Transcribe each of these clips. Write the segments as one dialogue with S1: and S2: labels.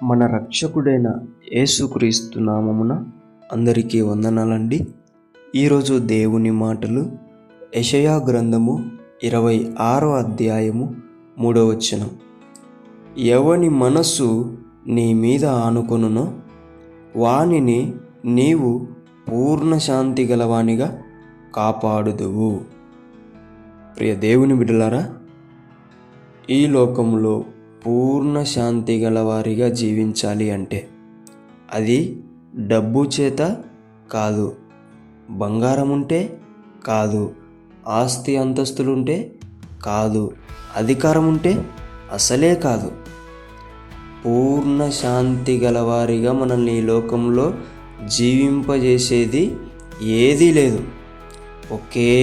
S1: మన రక్షకుడైన యేసుక్రీస్తు నామమున అందరికీ వందనాలండి. ఈరోజు దేవుని మాటలు యెషయా గ్రంథము 26వ అధ్యాయము 3వ వచనం. ఎవని మనస్సు నీ మీద ఆనుకొనునో వానిని నీవు పూర్ణ శాంతి గలవానిగా కాపాడుదువు. ప్రియ దేవుని బిడ్డలారా, ఈ లోకంలో పూర్ణ శాంతి గలవారిగా జీవించాలి అంటే అది డబ్బు చేత కాదు, బంగారం ఉంటే కాదు, ఆస్తి అంతస్తులుంటే కాదు, అధికారం ఉంటే అసలే కాదు. పూర్ణ శాంతి గలవారిగా మనల్ని ఈ లోకంలో జీవింపజేసేది ఏదీ లేదు. ఒకే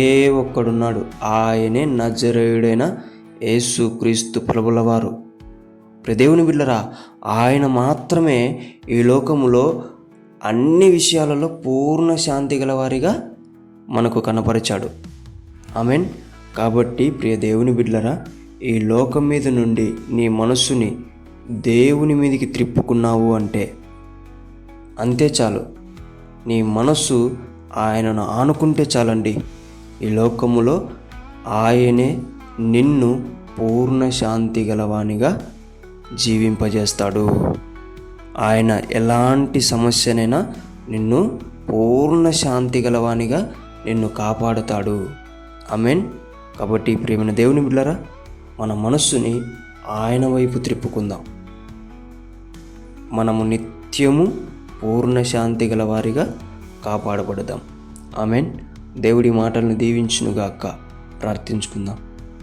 S1: ఒక్కడున్నాడు, ఆయనే నజరేయుడైన యేసుక్రీస్తు ప్రభుల వారు. దేవుని బిడ్డలారా, ఆయన మాత్రమే ఈ లోకములో అన్ని విషయాలలో పూర్ణ శాంతి గలవారిగా మనకు కనపరిచాడు. ఆమేన్. కాబట్టి ప్రియ దేవుని బిడ్డలారా, ఈ లోకం మీద నుండి నీ మనస్సుని దేవుని మీదకి త్రిప్పుకున్నావు అంటే అంతే చాలు. నీ మనస్సు ఆయనను ఆనుకుంటే చాలండి, ఈ లోకములో ఆయనే నిన్ను పూర్ణ శాంతి గలవానిగా జీవింపజేస్తాడు. ఆయన ఎలాంటి సమస్యనైనా నిన్ను పూర్ణ శాంతి గలవానిగా నిన్ను కాపాడుతాడు. ఆమేన్. కాబట్టి ప్రియమైన దేవుని బిడ్డలారా, మన మనస్సుని ఆయన వైపు త్రిప్పుకుందాం. మనము నిత్యము పూర్ణ శాంతి గలవారిగా కాపాడబడదాం. ఆమేన్. దేవుడి మాటలను దీవించునుగాక. ప్రార్థించుకుందాం.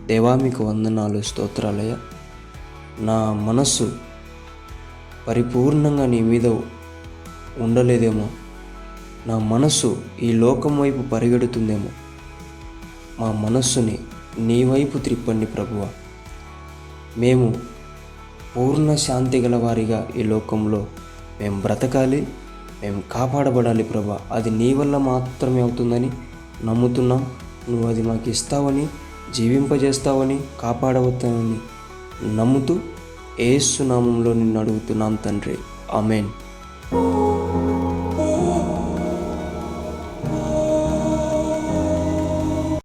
S1: దేవా, మీకు వందనాలు, స్తోత్రాలయ్యా. నా మనస్సు పరిపూర్ణంగా నీ మీద ఉండలేదేమో, నా మనస్సు ఈ లోకం వైపు పరిగెడుతుందేమో. మా మనస్సుని నీ వైపు త్రిప్పండి ప్రభువా. మేము పూర్ణ శాంతి గల వారిగా ఈ లోకంలో మేము బ్రతకాలి, మేము కాపాడబడాలి ప్రభా. అది నీ వల్ల మాత్రమే అవుతుందని నమ్ముతున్నాం. నువ్వు అది మాకు ఇస్తావని, జీవింపజేస్తావని, కాపాడవద్దని నమ్ముతూ యేసు నామములో నిన్ను అడుగుతున్నాం తండ్రి. ఆమేన్.